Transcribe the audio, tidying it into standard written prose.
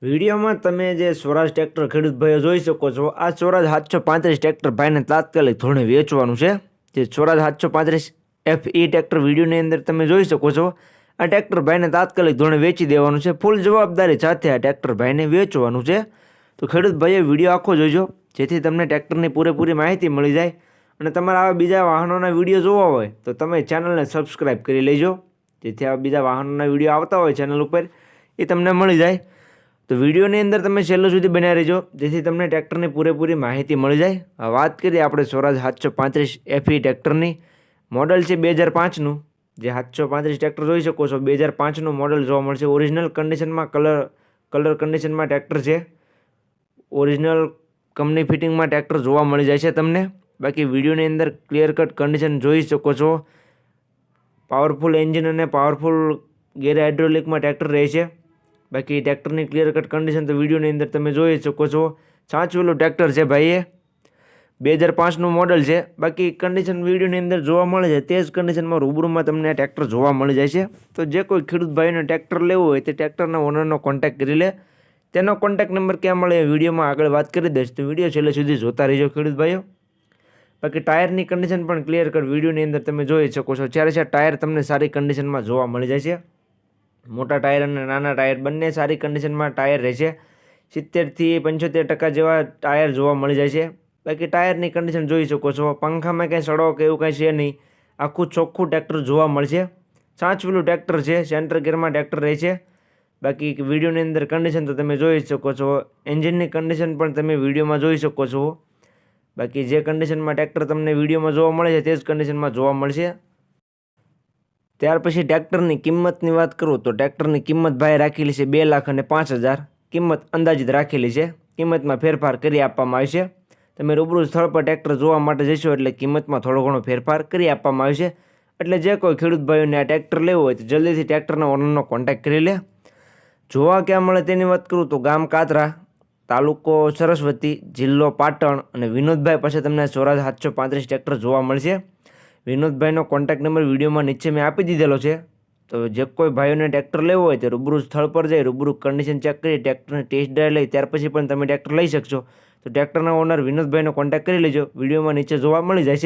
વિડીયોમાં તમે જે સ્વરાજ ટ્રેક્ટર ખેડૂત ભાઈઓ જોઈ શકો છો, આ સ્વરાજ 735 ટ્રેક્ટર ભાઈને તાત્કાલિક ધોરણે વેચવાનું છે. જે સ્વરાજ 735 FE ટ્રેક્ટર વિડીયોની અંદર તમે જોઈ શકો છો, આ ટ્રેક્ટર ભાઈને તાત્કાલિક ધોરણે વેચી દેવાનું છે. ફૂલ જવાબદારી સાથે આ ટ્રેક્ટર ભાઈને વેચવાનું છે. તો ખેડૂત ભાઈએ વિડીયો આખો જોઈજો, જેથી તમને ટ્રેક્ટરની પૂરેપૂરી માહિતી મળી જાય. અને તમારા આવા બીજા વાહનોના વિડીયો જોવા હોય તો તમે ચેનલને સબસ્ક્રાઈબ કરી લેજો, જેથી આવા બીજા વાહનોના વિડીયો આવતા હોય ચેનલ ઉપર એ તમને મળી જાય. તો વિડીયોની અંદર તમે છેલ્લો સુધી બન્યા રહેજો, જેથી તમને ટ્રેક્ટરની પૂરેપૂરી માહિતી મળી જાય. આ વાત કરીએ આપણે સ્વરાજ 735 FE ટ્રેક્ટરની. મોડલ છે 2005નું. જે 735 ટ્રેક્ટર જોઈ શકો છો, 2005નું મોડલ જોવા મળશે. ઓરિજિનલ કન્ડિશનમાં કલર કન્ડિશનમાં ટ્રેક્ટર છે. ઓરિજિનલ કંપની ફિટિંગમાં ટ્રેક્ટર જોવા મળી જાય છે તમને. બાકી વિડીયોની અંદર ક્લિયર કટ કન્ડિશન જોઈ શકો છો. પાવરફુલ એન્જિન અને પાવરફુલ ગેર હાઇડ્રોલિકમાં ટ્રેક્ટર રહે છે. બાકી ટ્રેક્ટરની ક્લિયર કટ કન્ડિશન તો વિડીયોની અંદર તમે જોઈ શકો છો. સાચવેલું ટ્રેક્ટર છે ભાઈએ. 2005નું મોડલ છે. બાકી કન્ડિશન વિડીયોની અંદર જોવા મળે છે, તે જ કન્ડિશનમાં રૂબરૂમાં તમને આ ટ્રેક્ટર જોવા મળી જાય છે. તો જે કોઈ ખેડૂત ભાઈને ટ્રેક્ટર લેવું હોય તે ટ્રેક્ટરના ઓનરનો કોન્ટેક્ટ કરી લે. તેનો કોન્ટેક્ટ નંબર ક્યાં મળે એ વિડીયોમાં આગળ વાત કરી દઈશ. તો વિડીયો છેલ્લે સુધી જોતા રહેજો ખેડૂત ભાઈઓ. બાકી ટાયરની કન્ડિશન પણ ક્લિયર કટ વિડીયોની અંદર તમે જોઈ શકો છો. ચારે ટાયર તમને સારી કન્ડિશનમાં જોવા મળી જાય છે. મોટા ટાયર અને નાના ટાયર બંને સારી કન્ડિશનમાં ટાયર રહે છે. 70થી 75% જેવા ટાયર જોવા મળી જાય છે. બાકી ટાયરની કન્ડિશન જોઈ શકો છો. પંખામાં કંઈ સડો કે એવું કંઈ છે નહીં. આખું ચોખ્ખું ટ્રેક્ટર જોવા મળશે. સાચવેલું ટ્રેક્ટર છે. સેન્ટર ગેરમાં ટ્રેક્ટર રહે છે. બાકી વિડીયોની અંદર કન્ડિશન તો તમે જોઈ શકો છો. એન્જિનની કન્ડિશન પણ તમે વિડીયોમાં જોઈ શકો છો. બાકી જે કન્ડિશનમાં ટ્રેક્ટર તમને વિડીયોમાં જોવા મળે છે તે જ કન્ડિશનમાં જોવા મળશે. ત્યાર પછી ટ્રેક્ટરની કિંમતની વાત કરું તો ટ્રેક્ટરની કિંમત ભાઈ રાખેલી છે 2,05,000. કિંમત અંદાજિત રાખેલી છે. કિંમતમાં ફેરફાર કરી આપવામાં આવશે. તમે રૂબરૂ સ્થળ પર ટ્રેક્ટર જોવા માટે જશો એટલે કિંમતમાં થોડો ઘણો ફેરફાર કરી આપવામાં આવશે. એટલે જે કોઈ ખેડૂત ભાઈઓને આ ટ્રેક્ટર લેવું હોય તો જલ્દીથી ટ્રેક્ટરના ઓનરનો કોન્ટેક્ટ કરી લે. જોવા ક્યાં મળે તેની વાત કરું તો ગામ કાતરા, તાલુકો સરસ્વતી, જિલ્લો પાટણ અને વિનોદભાઈ પાસે તમને સ્વરાજ 735 ટ્રેક્ટર જોવા મળશે. વિનોદભાઈનો કોન્ટેક્ટ નંબર વિડીયોમાં નીચે મેં આપી દીધેલો છે. તો જે કોઈ ભાઈઓને ટ્રેક્ટર લેવો હોય તો રૂબરૂ સ્થળ પર જઈ રૂબરૂ કન્ડિશન ચેક કરી ટ્રેક્ટરની ટેસ્ટ ડ્રાઈવ લઈ ત્યાર પછી પણ તમે ટ્રેક્ટર લઈ શકશો. તો ટ્રેક્ટરના ઓનર વિનોદભાઈનો કોન્ટેક્ટ કરી લેજો. વિડીયોમાં નીચે જોવા મળી જાય છે.